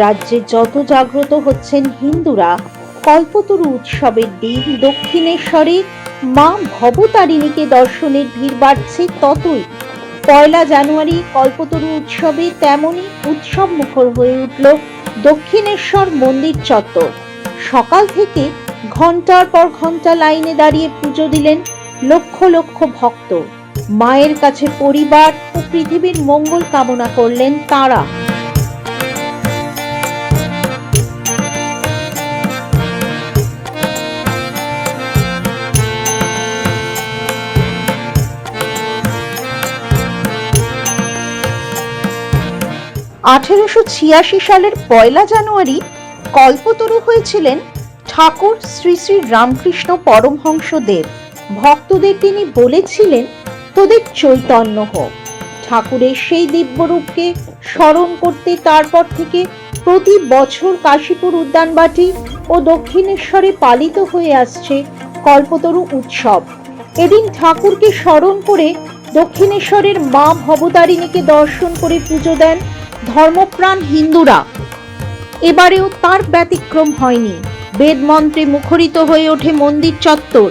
রাজ্যে যত জাগ্রত হচ্ছেন হিন্দুরা, কল্পতরু উৎসবের দিন দক্ষিণেশ্বরে মা ভবতারিণীকে দর্শনের ভিড় বাড়ছে ততই। ১ জানুয়ারি কল্পতরু উৎসবে তেমনই উৎসব মুখর হয়ে উঠল দক্ষিণেশ্বর মন্দির চত্বর। সকাল থেকে ঘন্টার পর ঘন্টা লাইনে দাঁড়িয়ে পুজো দিলেন লক্ষ লক্ষ ভক্ত। মায়ের কাছে পরিবার ও পৃথিবীর মঙ্গল কামনা করলেন তাঁরা। সালের ১ জানুয়ারি কল্পতরু হয়েছিলেন ঠাকুর শ্রী শ্রী রামকৃষ্ণ পরমহংসদেব। ভক্তদের তিনি বলেছিলেন, তোদের চৈতন্য হোক। ঠাকুরের সেই দিব্যরূপকে স্মরণ করতে তারপর থেকে প্রতি বছর কাশীপুর উদ্যানবাটি ও দক্ষিণেশ্বরে পালিত হয়ে আসছে কল্পতরু উৎসব। এদিন ঠাকুরকে স্মরণ করে দক্ষিণেশ্বরের মা ভবতারিণীকে দর্শন করে পুজো দেন ধর্মপ্রাণ হিন্দুরা। এবারেও তার ব্যতিক্রম হয়নি। বেদমন্ত্রে মুখরিত হয়ে ওঠে মন্দির চত্বর।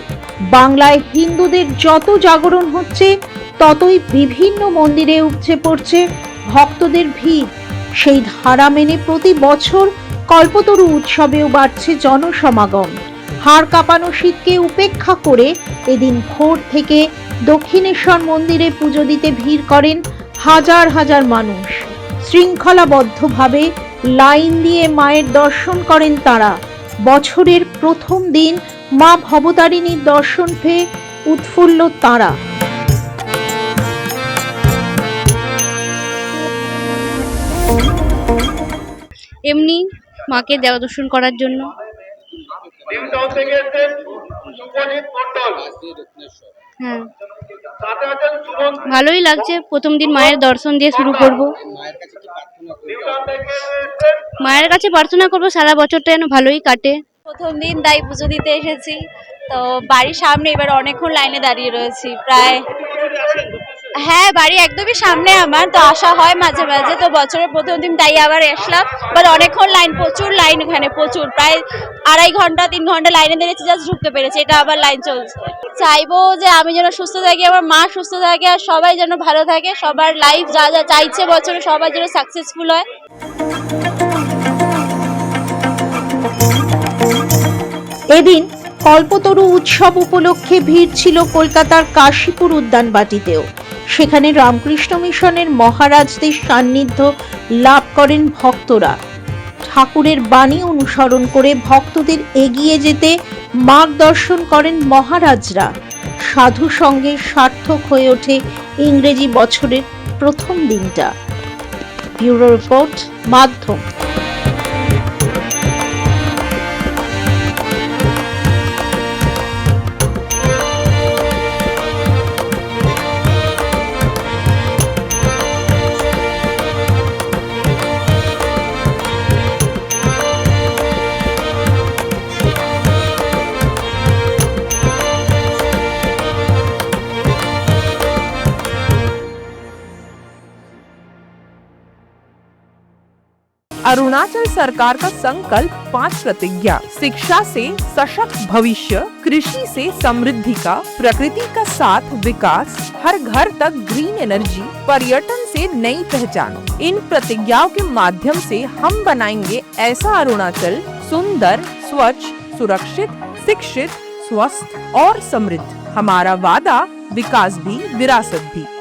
বাংলায় হিন্দুদের যত জাগরণ হচ্ছে ততই বিভিন্ন মন্দিরে উপচে পড়ছে ভক্তদের ভিড়। সেই ধারা মেনে প্রতি বছর কল্পতরু উৎসবেও বাড়ছে জনসমাগম। হাড় কাঁপানো শীতকে উপেক্ষা করে এদিন ভোর থেকে দক্ষিণেশ্বর মন্দিরে পুজো দিতে ভিড় করেন হাজার হাজার মানুষ। শৃঙ্খলাবদ্ধভাবে লাইন দিয়ে মায়ের দর্শন করেন তারা। বছরের প্রথম দিন মা ভবতারিণীর দর্শন পেয়ে উৎফুল্ল তারা। এমনি মাকে দেওয়া দর্শন করার জন্য। হ্যাঁ, ভালোই লাগছে। প্রথম দিন মায়ের দর্শন দিয়ে শুরু করব। মায়ের কাছে প্রার্থনা করব সারা বছরটা যেন ভালোই কাটে। প্রথম দিন তাই পুজো দিতে এসেছি, তো বাড়ির সামনে এবার অনেকক্ষণ লাইনে দাঁড়িয়ে রয়েছি প্রায়। হ্যাঁ, বাড়ি একদমই সামনে আমার, তো আসা হয় মাঝে মাঝে। তো বছরের প্রথম দিন তাই আবার আসলাম, বাট অনেকক্ষণ লাইন, প্রচুর লাইন, এখানে প্রচুর, প্রায় ২.৫ ঘন্টা ৩ ঘন্টা লাইনে দাঁড়িয়েছি, জাস্ট ঢুকতে পেরেছি। এটা আবার লাইন চলছে। চাইবো যে আমি যেন সুস্থ থাকি, আমার মা সুস্থ থাকে, আর সবাই যেন ভালো থাকে। সবার লাইফ যা যা চাইছে বছরে সবার যেন সাকসেসফুল হয়। এদিন কল্পতরু উৎসব উপলক্ষে ভিড় ছিল কলকাতার কাশীপুর উদ্যানবাটিতেও। সেখানে রামকৃষ্ণ মিশনের মহারাজদের সান্নিধ্য লাভ করেন ভক্তরা। ঠাকুরের বাণী অনুসরণ করে ভক্তদের এগিয়ে যেতে মার্গদর্শন করেন মহারাজরা। সাধু সঙ্গে সার্থক হয়ে ওঠে ইংরেজি বছরের প্রথম দিনটা। ব্যুরো রিপোর্ট, মাধ্যম। अरुणाचल सरकार का संकल्प 5 प्रतिज्ञा: शिक्षा से सशक्त भविष्य, कृषि से समृद्धि का, प्रकृति का साथ विकास, हर घर तक ग्रीन एनर्जी, पर्यटन से नई पहचान। इन प्रतिज्ञाओं के माध्यम से हम बनाएंगे ऐसा अरुणाचल सुंदर, स्वच्छ, सुरक्षित, शिक्षित, स्वस्थ और समृद्ध। हमारा वादा, विकास भी विरासत भी।